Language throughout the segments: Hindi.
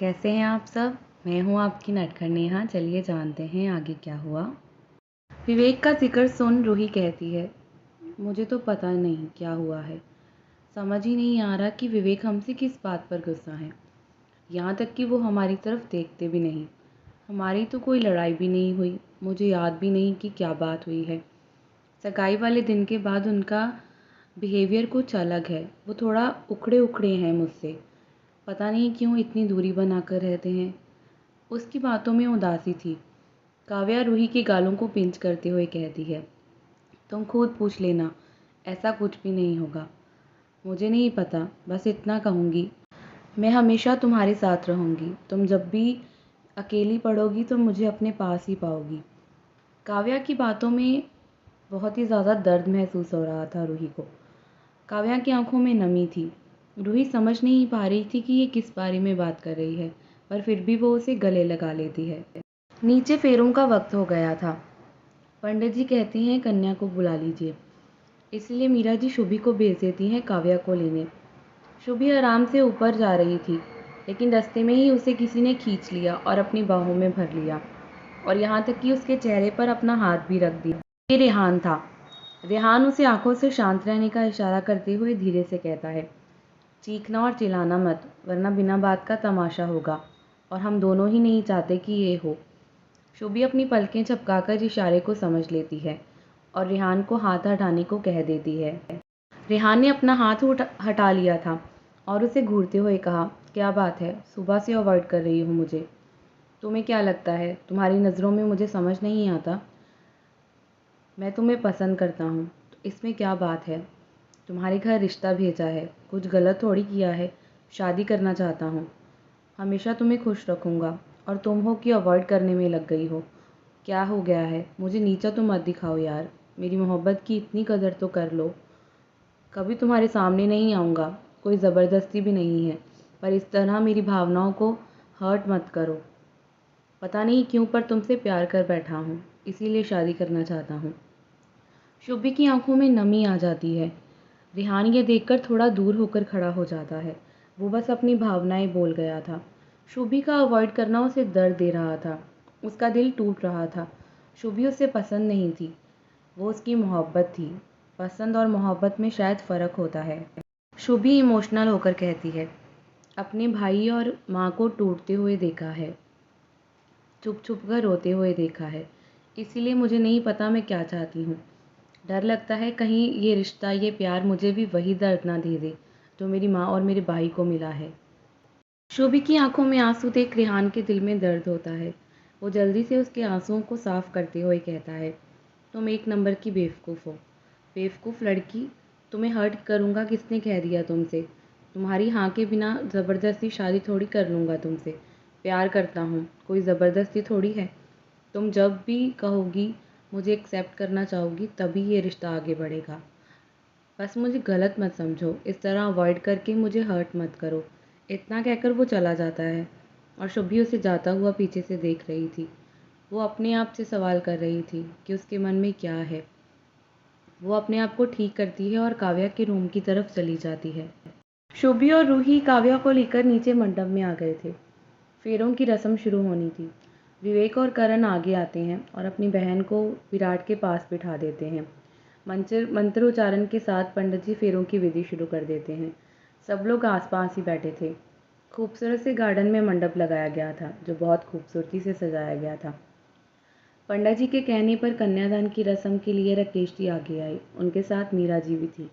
कैसे हैं आप सब? मैं हूँ आपकी नटखट नेहा। चलिए जानते हैं आगे क्या हुआ। विवेक का जिक्र सुन रूही कहती है, मुझे तो पता नहीं क्या हुआ है। समझ ही नहीं आ रहा कि विवेक हमसे किस बात पर गुस्सा है। यहाँ तक कि वो हमारी तरफ देखते भी नहीं। हमारी तो कोई लड़ाई भी नहीं हुई। मुझे याद भी नहीं कि क्या बात हुई है। सगाई वाले दिन के बाद उनका बिहेवियर कुछ अलग है। वो थोड़ा उखड़े उखड़े हैं मुझसे। पता नहीं क्यों इतनी दूरी बनाकर रहते हैं। उसकी बातों में उदासी थी। काव्या रूही के गालों को पिंच करते हुए कहती है, तुम खुद पूछ लेना, ऐसा कुछ भी नहीं होगा। मुझे नहीं पता, बस इतना कहूँगी, मैं हमेशा तुम्हारे साथ रहूँगी। तुम जब भी अकेली पड़ोगी तो मुझे अपने पास ही पाओगी। काव्या की बातों में बहुत ही ज़्यादा दर्द महसूस हो रहा था रूही को। काव्या की आंखों में नमी थी। रूही समझ नहीं पा रही थी कि ये किस बारे में बात कर रही है, पर फिर भी वो उसे गले लगा लेती है। नीचे फेरों का वक्त हो गया था। पंडित जी कहते हैं कन्या को बुला लीजिए। इसलिए मीरा जी शुभी को भेज देती हैं काव्या को लेने। शुभी आराम से ऊपर जा रही थी, लेकिन रास्ते में ही उसे किसी ने खींच लिया और अपनी बाहों में भर लिया, और यहाँ तक कि उसके चेहरे पर अपना हाथ भी रख दिया। ये रेहान था। रेहान उसे आंखों से शांत रहने का इशारा करते हुए धीरे से कहता है, चीखना और चिल्लाना मत, वरना बिना बात का तमाशा होगा, और हम दोनों ही नहीं चाहते कि ये हो। शुभी अपनी पलकें झपकाकर इशारे को समझ लेती है और रेहान को हाथ हटाने को कह देती है। रेहान ने अपना हाथ हटा लिया था और उसे घूरते हुए कहा, क्या बात है, सुबह से अवॉइड कर रही हो मुझे? तुम्हें क्या लगता है तुम्हारी नज़रों में मुझे समझ नहीं आता? मैं तुम्हें पसंद करता हूँ, तो इसमें क्या बात है? तुम्हारे घर रिश्ता भेजा है, कुछ गलत थोड़ी किया है। शादी करना चाहता हूँ, हमेशा तुम्हें खुश रखूँगा, और तुम हो कि अवॉइड करने में लग गई हो। क्या हो गया है? मुझे नीचा तो मत दिखाओ यार, मेरी मोहब्बत की इतनी कदर तो कर लो। कभी तुम्हारे सामने नहीं आऊँगा, कोई ज़बरदस्ती भी नहीं है, पर इस तरह मेरी भावनाओं को हर्ट मत करो। पता नहीं क्यों पर तुमसे प्यार कर बैठा हूँ, इसीलिए शादी करना चाहता हूँ। शुभी की आंखों में नमी आ जाती है। रेहान ये देखकर थोड़ा दूर होकर खड़ा हो जाता है। वो बस अपनी भावनाएं बोल गया था। शुभी का अवॉइड करना उसे दर्द दे रहा था। उसका दिल टूट रहा था। शुभी उसे पसंद नहीं थी, वो उसकी मोहब्बत थी। पसंद और मोहब्बत में शायद फ़र्क होता है। शुभी इमोशनल होकर कहती है, अपने भाई और माँ को टूटते हुए देखा है, चुप चुप कर रोते हुए देखा है, इसीलिए मुझे नहीं पता मैं क्या चाहती हूँ। डर लगता है कहीं ये रिश्ता, ये प्यार मुझे भी वही दर्द ना दे दे जो मेरी माँ और मेरे भाई को मिला है। शोभी की आंखों में आंसू देख रेहान के दिल में दर्द होता है। वो जल्दी से उसके आंसुओं को साफ करते हुए कहता है, तुम एक नंबर की बेवकूफ़ हो। बेवकूफ़ लड़की, तुम्हें हर्ट करूँगा किसने कह दिया तुमसे? तुम्हारी हाँ के बिना ज़बरदस्ती शादी थोड़ी कर लूँगा तुमसे। प्यार करता हूँ, कोई ज़बरदस्ती थोड़ी है। तुम जब भी कहोगी, मुझे एक्सेप्ट करना चाहोगी, तभी ये रिश्ता आगे बढ़ेगा। बस मुझे गलत मत समझो, इस तरह अवॉइड करके मुझे हर्ट मत करो। इतना कहकर वो चला जाता है और शुभी उसे जाता हुआ पीछे से देख रही थी। वो अपने आप से सवाल कर रही थी कि उसके मन में क्या है। वो अपने आप को ठीक करती है और काव्या के रूम की तरफ चली जाती है। शुभी और रूही काव्या को लेकर नीचे मंडप में आ गए थे। फेरों की रस्म शुरू होनी थी। विवेक और करण आगे आते हैं और अपनी बहन को विराट के पास बिठा देते हैं। मंत्रोच्चारण के साथ पंडित जी फेरों की विधि शुरू कर देते हैं। सब लोग आसपास ही बैठे थे। खूबसूरत से गार्डन में मंडप लगाया गया था, जो बहुत खूबसूरती से सजाया गया था। पंडित जी के कहने पर कन्यादान की रस्म के लिए राकेश जी आगे आए। उनके साथ मीरा जी भी थी।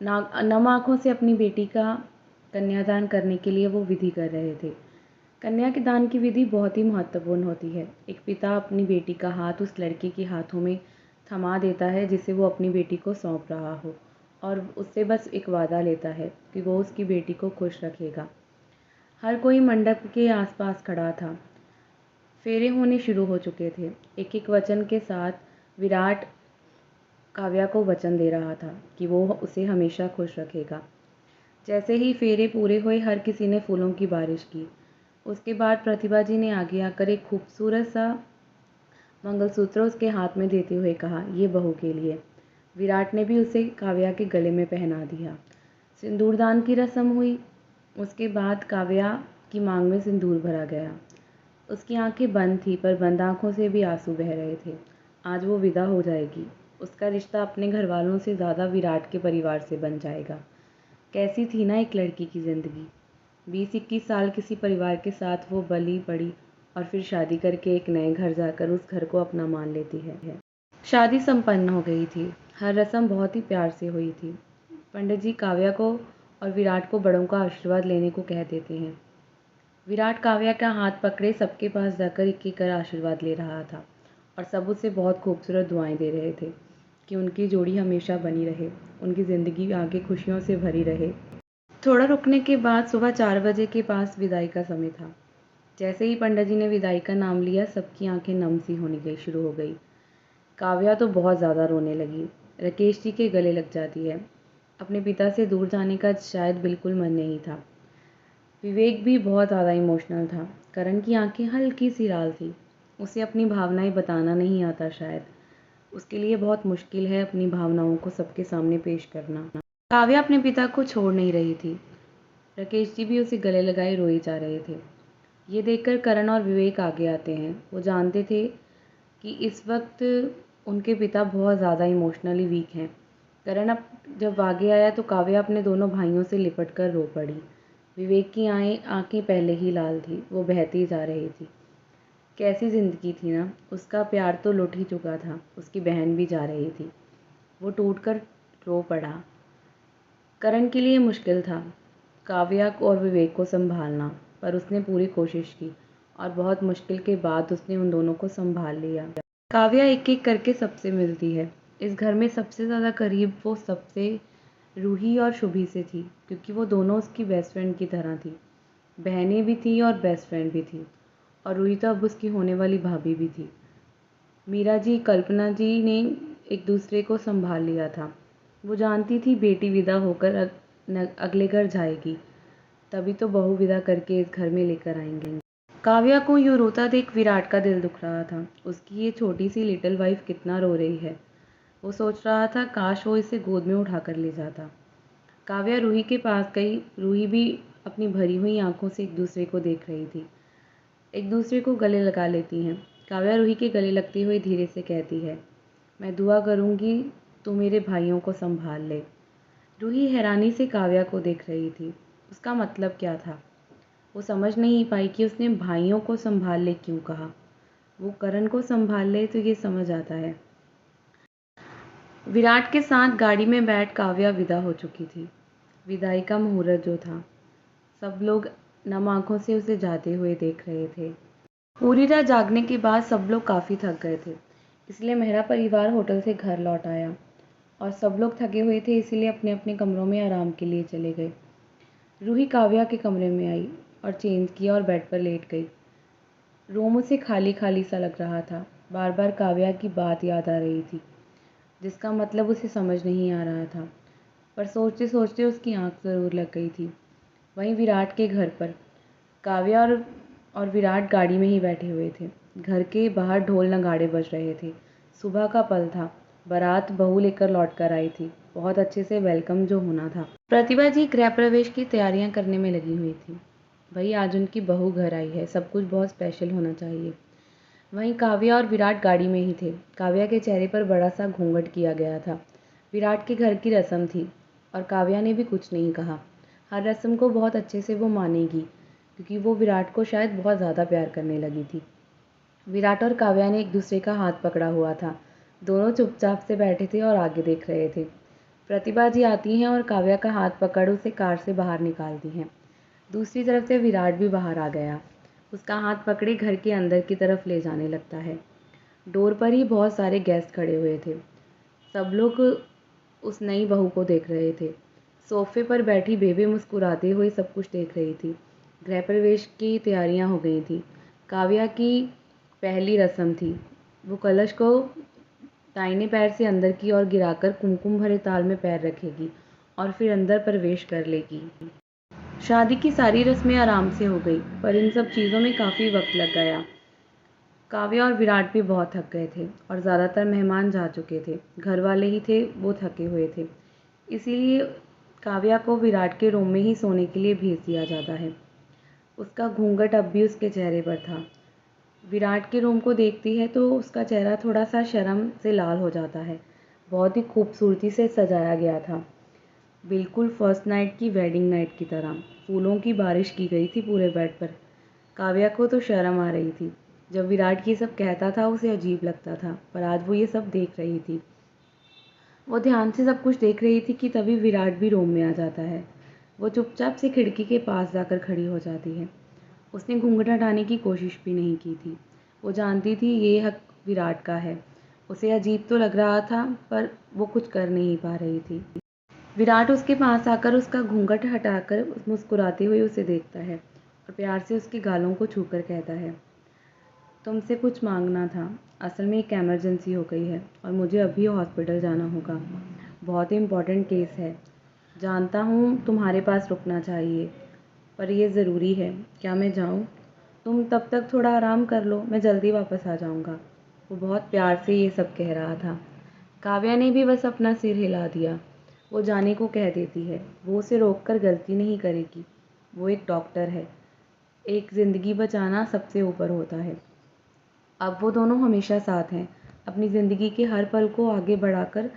नम आँखों से अपनी बेटी का कन्यादान करने के लिए वो विधि कर रहे थे। कन्या के दान की विधि बहुत ही महत्वपूर्ण होती है। एक पिता अपनी बेटी का हाथ उस लड़के के हाथों में थमा देता है जिसे वो अपनी बेटी को सौंप रहा हो, और उससे बस एक वादा लेता है कि वो उसकी बेटी को खुश रखेगा। हर कोई मंडप के आसपास खड़ा था। फेरे होने शुरू हो चुके थे। एक एक वचन के साथ विराट काव्या को वचन दे रहा था कि वो उसे हमेशा खुश रखेगा। जैसे ही फेरे पूरे हुए, हर किसी ने फूलों की बारिश की। उसके बाद प्रतिभा जी ने आगे आकर एक खूबसूरत सा मंगलसूत्र उसके हाथ में देते हुए कहा, ये बहू के लिए। विराट ने भी उसे काव्या के गले में पहना दिया। सिंदूरदान की रस्म हुई। उसके बाद काव्या उसकी मांग में सिंदूर भरा गया। उसकी आंखें बंद थी, पर बंद आंखों से भी आंसू बह रहे थे। आज वो विदा हो जाएगी। उसका रिश्ता अपने घर वालों से ज़्यादा विराट के परिवार से बन जाएगा। कैसी थी ना एक लड़की की ज़िंदगी। 20-21 साल किसी परिवार के साथ वो बली पड़ी और फिर शादी करके एक नए घर जाकर उस घर को अपना मान लेती है। शादी संपन्न हो गई थी। हर रस्म बहुत ही प्यार से हुई थी। पंडित जी काव्या को और विराट को बड़ों का आशीर्वाद लेने को कह देते हैं। विराट काव्या का हाथ पकड़े सबके पास जाकर एक-एक कर आशीर्वाद ले रहा था और सब उसे बहुत खूबसूरत दुआएं दे रहे थे कि उनकी जोड़ी हमेशा बनी रहे, उनकी ज़िंदगी आगे खुशियों से भरी रहे। थोड़ा रुकने के बाद सुबह 4 बजे के पास विदाई का समय था। जैसे ही पंडित जी ने विदाई का नाम लिया, सबकी आंखें नम सी होने गई शुरू हो गई। काव्या तो बहुत ज़्यादा रोने लगी। राकेश जी के गले लग जाती है। अपने पिता से दूर जाने का शायद बिल्कुल मन नहीं था। विवेक भी बहुत ज़्यादा इमोशनल था। करण की आंखें हल्की सी लाल थी। उसे अपनी भावनाएं बताना नहीं आता शायद। उसके लिए बहुत मुश्किल है अपनी भावनाओं को सबके सामने पेश करना। काव्या अपने पिता को छोड़ नहीं रही थी। राकेश जी भी उसे गले लगाए रोए जा रहे थे। ये देखकर करण और विवेक आगे आते हैं। वो जानते थे कि इस वक्त उनके पिता बहुत ज़्यादा इमोशनली वीक हैं। करण अब जब आगे आया तो काव्या अपने दोनों भाइयों से लिपट कर रो पड़ी। विवेक की आंखें पहले ही लाल थी। वो बहती जा रही थी। कैसी ज़िंदगी थी ना। उसका प्यार तो लुट ही चुका था। उसकी बहन भी जा रही थी। वो टूट कर रो पड़ा। करण के लिए मुश्किल था काव्या और विवेक को संभालना, पर उसने पूरी कोशिश की और बहुत मुश्किल के बाद उसने उन दोनों को संभाल लिया। काव्या एक-एक करके सबसे मिलती है। इस घर में सबसे ज़्यादा करीब वो सबसे रूही और शुभी से थी, क्योंकि वो दोनों उसकी बेस्ट फ्रेंड की तरह थी। बहनें भी थी और बेस्ट फ्रेंड भी थी, और रूही तो अब उसकी होने वाली भाभी भी थी। मीरा जी, कल्पना जी ने एक दूसरे को संभाल लिया था। वो जानती थी बेटी विदा होकर अगले घर जाएगी, तभी तो बहू विदा करके इस घर में लेकर आएंगे। काव्या को यूँ रोता देख विराट का दिल दुख रहा था। उसकी ये छोटी सी लिटिल वाइफ कितना रो रही है। वो सोच रहा था काश वो इसे गोद में उठा कर ले जाता। काव्या रूही के पास गई। रूही भी अपनी भरी हुई आंखों से एक दूसरे को देख रही थी। एक दूसरे को गले लगा लेती हैं। काव्या रूही के गले लगते हुए धीरे से कहती है, मैं दुआ करूँगी तू मेरे भाइयों को संभाल ले। रूही हैरानी से काव्या को देख रही थी। उसका मतलब क्या था? वो समझ नहीं पाई कि उसने भाइयों को संभाल ले क्यों कहा। वो करण को संभाल ले तो ये समझ आता है। विराट के साथ गाड़ी में बैठ काव्या विदा हो चुकी थी। विदाई का मुहूर्त जो था, सब लोग नम आंखों से उसे जाते हुए देख रहे थे। पूरी रात जागने के बाद सब लोग काफ़ी थक गए थे, इसलिए मेहरा परिवार होटल से घर लौट आया और सब लोग थके हुए थे, इसीलिए अपने अपने कमरों में आराम के लिए चले गए। रूही काव्या के कमरे में आई और चेंज किया और बेड पर लेट गई। रूम उसे खाली खाली सा लग रहा था। बार बार काव्या की बात याद आ रही थी, जिसका मतलब उसे समझ नहीं आ रहा था, पर सोचते सोचते उसकी आंख ज़रूर लग गई थी। वहीं विराट के घर पर काव्या और विराट गाड़ी में ही बैठे हुए थे। घर के बाहर ढोल नगाड़े बज रहे थे। सुबह का पल था। बारात बहू लेकर लौट कर आई थी। बहुत अच्छे से वेलकम जो होना था। प्रतिभा जी गृह प्रवेश की तैयारियां करने में लगी हुई थी। भाई आज उनकी बहू घर आई है, सब कुछ बहुत स्पेशल होना चाहिए। वहीं काव्या और विराट गाड़ी में ही थे। काव्या के चेहरे पर बड़ा सा घूंघट किया गया था। विराट के घर की रस्म थी और काव्या ने भी कुछ नहीं कहा। हर रस्म को बहुत अच्छे से वो मानेगी, क्योंकि वो विराट को शायद बहुत ज़्यादा प्यार करने लगी थी। विराट और काव्या ने एक दूसरे का हाथ पकड़ा हुआ था। दोनों चुपचाप से बैठे थे और आगे देख रहे थे। प्रतिभा जी आती हैं और काव्या का हाथ पकड़ उसे कार से बाहर निकालती हैं। दूसरी तरफ से विराट भी बाहर आ गया। उसका हाथ पकड़े घर के अंदर की तरफ ले जाने लगता है। डोर पर ही बहुत सारे गेस्ट खड़े हुए थे। सब लोग उस नई बहू को देख रहे थे। सोफे पर बैठी बेबी मुस्कुराते हुए सब कुछ देख रही थी। गृह प्रवेश की तैयारियां हो गई थी। काव्या की पहली रस्म थी। वो कलश को दाहिने पैर से अंदर की ओर गिराकर कुमकुम भरे ताल में पैर रखेगी और फिर अंदर प्रवेश कर लेगी। शादी की सारी रस्में आराम से हो गई, पर इन सब चीज़ों में काफ़ी वक्त लग गया। काव्या और विराट भी बहुत थक गए थे और ज़्यादातर मेहमान जा चुके थे। घर वाले ही थे, वो थके हुए थे। इसीलिए काव्या को विराट के रूम में ही सोने के लिए भेज दिया जाता है। उसका घूंघट अब भी उसके चेहरे पर था। विराट के रूम को देखती है तो उसका चेहरा थोड़ा सा शर्म से लाल हो जाता है। बहुत ही खूबसूरती से सजाया गया था, बिल्कुल फर्स्ट नाइट की वेडिंग नाइट की तरह। फूलों की बारिश की गई थी पूरे बेड पर। काव्या को तो शर्म आ रही थी। जब विराट ये सब कहता था उसे अजीब लगता था, पर आज वो ये सब देख रही थी। वो ध्यान से सब कुछ देख रही थी कि तभी विराट भी रूम में आ जाता है। वो चुपचाप से खिड़की के पास जाकर खड़ी हो जाती है। उसने घूंघट हटाने की कोशिश भी नहीं की थी। वो जानती थी ये हक विराट का है। उसे अजीब तो लग रहा था, पर वो कुछ कर नहीं पा रही थी। विराट उसके पास आकर उसका घूंघट हटाकर मुस्कुराते हुए उसे देखता है और प्यार से उसके गालों को छूकर कहता है, तुमसे कुछ मांगना था। असल में एक इमरजेंसी हो गई है और मुझे अभी हॉस्पिटल जाना होगा। बहुत ही इम्पोर्टेंट केस है। जानता हूँ तुम्हारे पास रुकना चाहिए, पर यह ज़रूरी है। क्या मैं जाऊँ? तुम तब तक थोड़ा आराम कर लो, मैं जल्दी वापस आ जाऊँगा। वो बहुत प्यार से ये सब कह रहा था। काव्या ने भी बस अपना सिर हिला दिया। वो जाने को कह देती है। वो उसे रोककर गलती नहीं करेगी। वो एक डॉक्टर है। एक ज़िंदगी बचाना सबसे ऊपर होता है। अब वो दोनों हमेशा साथ हैं। अपनी ज़िंदगी के हर पल को आगे बढ़ाकर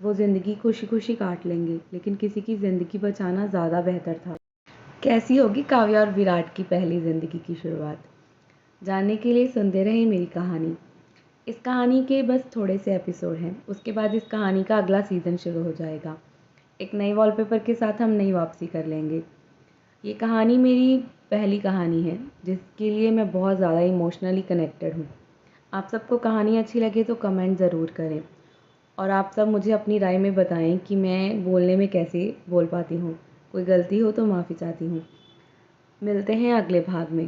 वो ज़िंदगी खुशी खुशी काट लेंगे, लेकिन किसी की ज़िंदगी बचाना ज़्यादा बेहतर था। कैसी होगी काव्या और विराट की पहली ज़िंदगी की शुरुआत? जानने के लिए सुनते रहें मेरी कहानी। इस कहानी के बस थोड़े से एपिसोड हैं, उसके बाद इस कहानी का अगला सीज़न शुरू हो जाएगा। एक नए वॉलपेपर के साथ हम नई वापसी कर लेंगे। ये कहानी मेरी पहली कहानी है, जिसके लिए मैं बहुत ज़्यादा इमोशनली कनेक्टेड हूँ। आप सबको कहानी अच्छी लगे तो कमेंट ज़रूर करें और आप सब मुझे अपनी राय में बताएं कि मैं बोलने में कैसे बोल पाती हूँ। कोई गलती हो तो माफ़ी चाहती हूँ। मिलते हैं अगले भाग में।